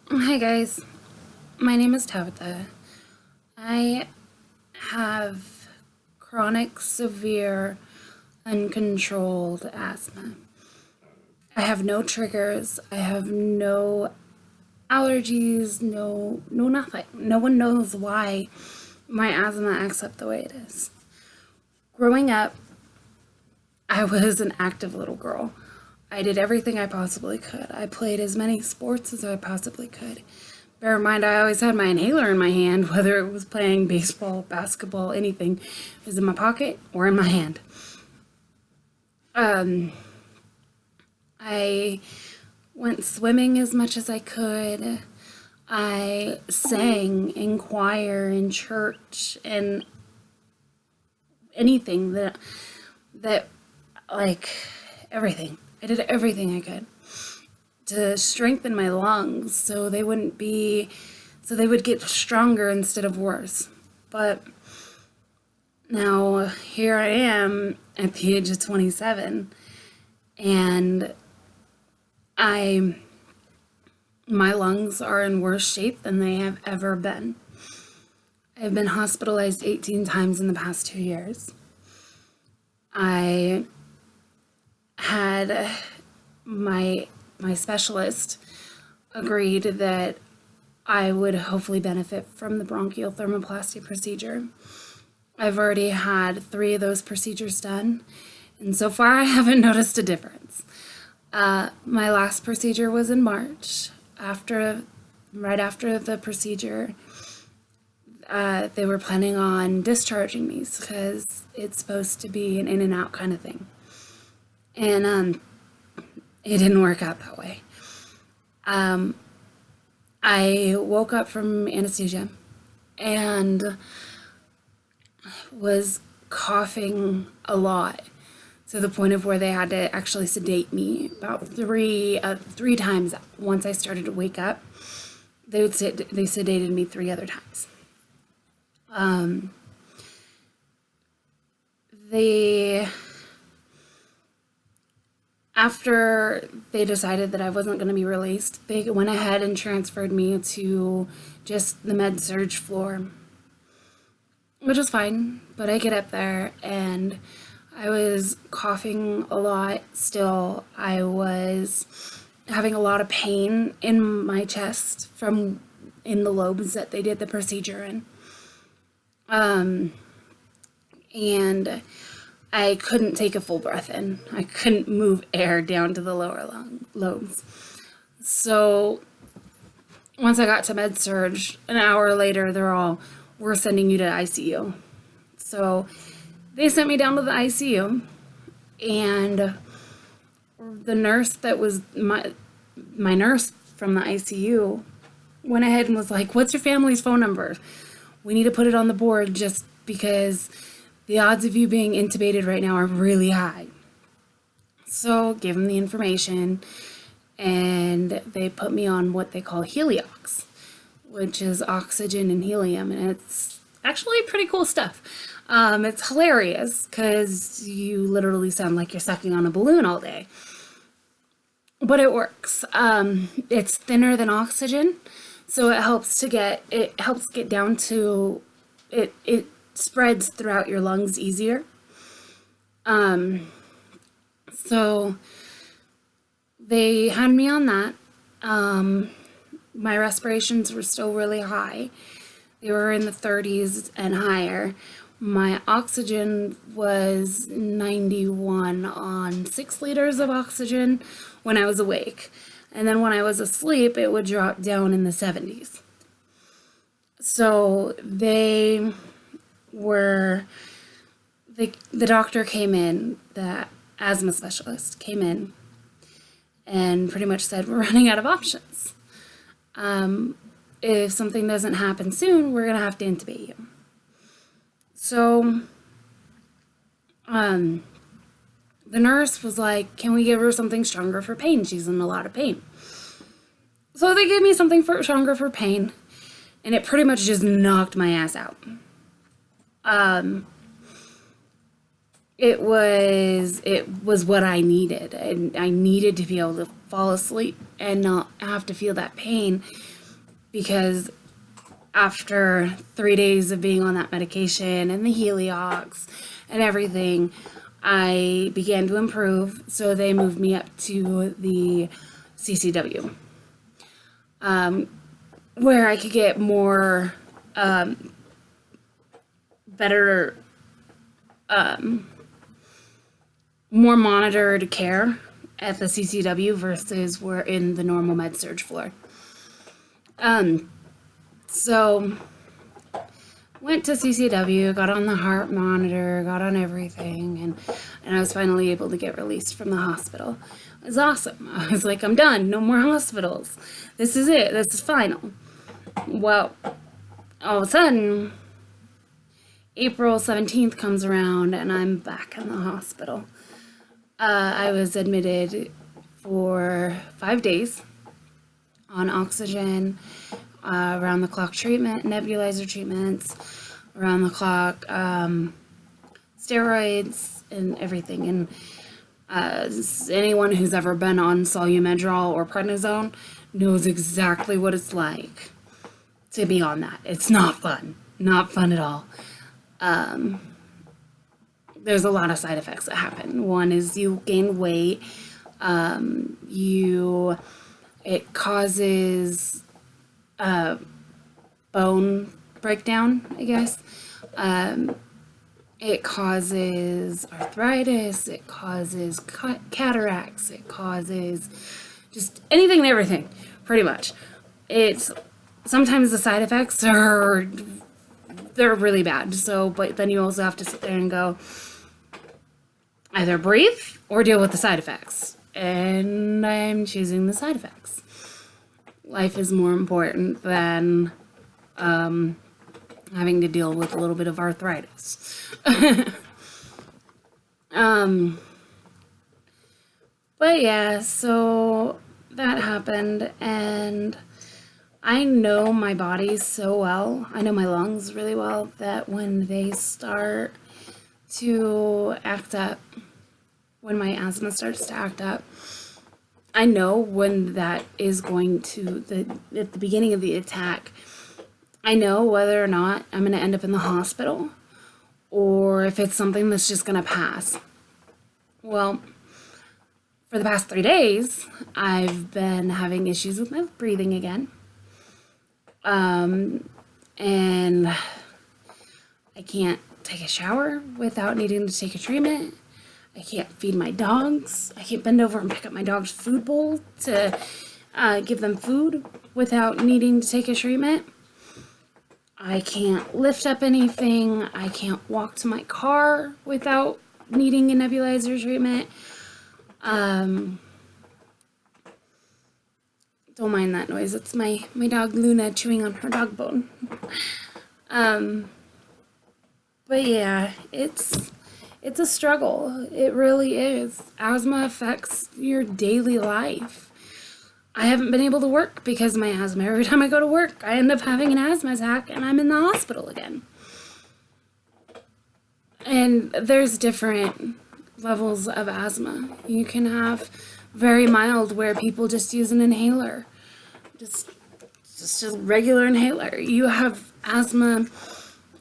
Hi guys, my name is Tabitha. I have chronic, severe, uncontrolled asthma. I have no triggers. I have no allergies. No nothing. No one knows why my asthma acts up the way it is. Growing up, I was an active little girl. I did everything I possibly could. I played as many sports as I possibly could. Bear in mind, I always had my inhaler in my hand, whether it was playing baseball, basketball, anything. It was in my pocket or in my hand. I went swimming as much as I could. I sang in choir, in church, and anything that like everything. I did everything I could to strengthen my lungs so they would get stronger instead of worse. But now here I am at the age of 27 and I my lungs are in worse shape than they have ever been. I've been hospitalized 18 times in the past 2 years. I had my specialist agreed that I would hopefully benefit from the bronchial thermoplasty procedure. I've already had 3 of those procedures done, and so far I haven't noticed a difference. My last procedure was in March. Right after the procedure, they were planning on discharging me because it's supposed to be an in and out kind of thing. And it didn't work out that way. I woke up from anesthesia and was coughing a lot to the point of where they had to actually sedate me about three times. Once I started to wake up, they sedated me 3 other times. They After they decided that I wasn't going to be released, they went ahead and transferred me to just the med surge floor, which is fine. But I get up there and I was coughing a lot still. I was having a lot of pain in my chest from in the lobes that they did the procedure in. And I couldn't take a full breath in. I couldn't move air down to the lower lobes. So once I got to med surge, an hour later, we're sending you to ICU. So they sent me down to the ICU, and the nurse that was my nurse from the ICU went ahead and was like, "What's your family's phone number? We need to put it on the board just because the odds of you being intubated right now are really high." So gave them the information, and they put me on what they call Heliox, which is oxygen and helium, and it's actually pretty cool stuff. It's hilarious because you literally sound like you're sucking on a balloon all day. But it works. It's thinner than oxygen, so it helps get down to it. It spreads throughout your lungs easier. So they had me on that. My respirations were still really high. They were in the 30s and higher. My oxygen was 91 on 6 liters of oxygen when I was awake. And then when I was asleep, it would drop down in the 70s. So the doctor came in, the asthma specialist came in and pretty much said, "We're running out of options. If something doesn't happen soon, we're going to have to intubate you." So the nurse was like, "Can we give her something stronger for pain? She's in a lot of pain." So they gave me something stronger for pain, and it pretty much just knocked my ass out. It was what I needed. I needed to be able to fall asleep and not have to feel that pain because after 3 days of being on that medication and the Heliox and everything, I began to improve. So they moved me up to the CCW, where I could get more, better, more monitored care at the CCW versus we're in the normal med surg floor. So went to CCW, got on the heart monitor, got on everything, and I was finally able to get released from the hospital. It was awesome. I was like, I'm done. No more hospitals. This is it. This is final. Well, all of a sudden, April 17th comes around, and I'm back in the hospital. I was admitted for 5 days on oxygen, around-the-clock treatment, nebulizer treatments, around-the-clock steroids, and everything. And anyone who's ever been on Solumedrol or prednisone knows exactly what it's like to be on that. It's not fun. Not fun at all. There's a lot of side effects that happen. One is you gain weight. It causes bone breakdown, I guess. It causes arthritis. It causes cataracts. It causes just anything and everything, pretty much. Sometimes the side effects they're really bad. So, but then you also have to sit there and go, either breathe or deal with the side effects. And I'm choosing the side effects. Life is more important than having to deal with a little bit of arthritis. But yeah, so that happened, and I know my body so well, I know my lungs really well, that when they start to act up, when my asthma starts to act up, I know when that is going to, at the beginning of the attack, I know whether or not I'm going to end up in the hospital or if it's something that's just going to pass. Well, for the past 3 days, I've been having issues with my breathing again. And I can't take a shower without needing to take a treatment. I can't feed my dogs. I can't bend over and pick up my dog's food bowl to give them food without needing to take a treatment. I can't lift up anything. I can't walk to my car without needing a nebulizer treatment. Don't mind that noise. It's my dog Luna chewing on her dog bone. But yeah, it's a struggle. It really is. Asthma affects your daily life. I haven't been able to work because of my asthma. Every time I go to work, I end up having an asthma attack and I'm in the hospital again. And there's different levels of asthma. You can have very mild where people just use an inhaler. Just a regular inhaler. You have asthma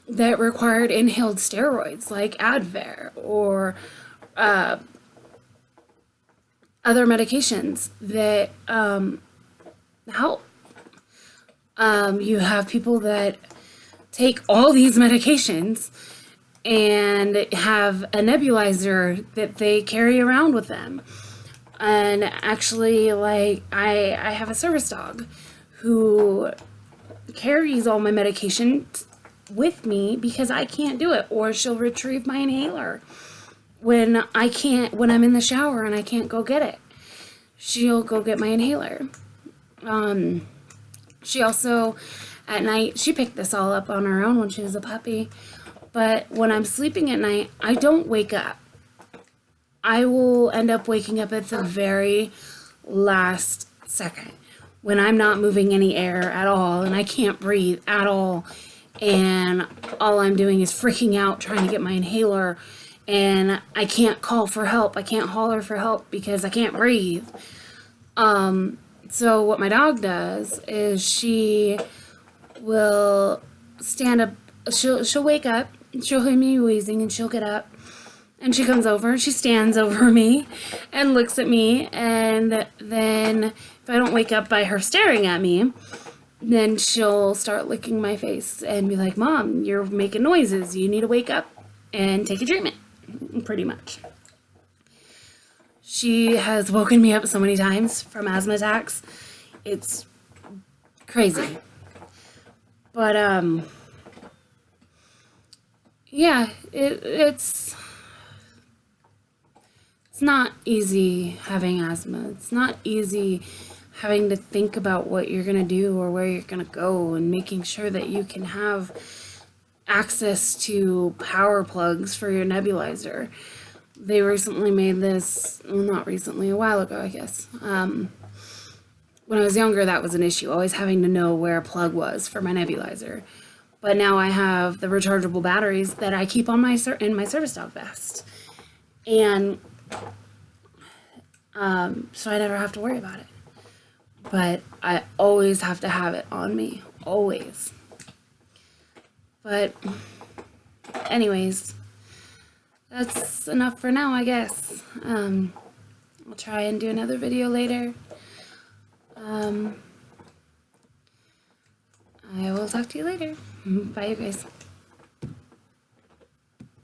that required inhaled steroids like Advair or other medications that help. You have people that take all these medications and have a nebulizer that they carry around with them. And actually, like, I have a service dog who carries all my medication with me because I can't do it, or she'll retrieve my inhaler when I'm in the shower and I can't go get it. She'll go get my inhaler. She also, at night, she picked this all up on her own when she was a puppy, but when I'm sleeping at night, I don't wake up. I will end up waking up at the very last second when I'm not moving any air at all and I can't breathe at all, and all I'm doing is freaking out trying to get my inhaler, and I can't call for help. I can't holler for help because I can't breathe. So what my dog does is she will stand up. She'll wake up. She'll hear me wheezing, and she'll get up. And she comes over, and she stands over me and looks at me. And then if I don't wake up by her staring at me, then she'll start licking my face and be like, Mom, you're making noises. You need to wake up and take a treatment, pretty much. She has woken me up so many times from asthma attacks. It's crazy. But, yeah, it's not easy having asthma. It's not easy having to think about what you're going to do or where you're going to go, and making sure that you can have access to power plugs for your nebulizer. They recently made this, well, not recently, a while ago, I guess. When I was younger, that was an issue, always having to know where a plug was for my nebulizer. But now I have the rechargeable batteries that I keep on in my service dog vest. And so I never have to worry about it. But I always have to have it on me. Always. But anyways, that's enough for now, I guess. I'll try and do another video later. I will talk to you later. Bye, you guys.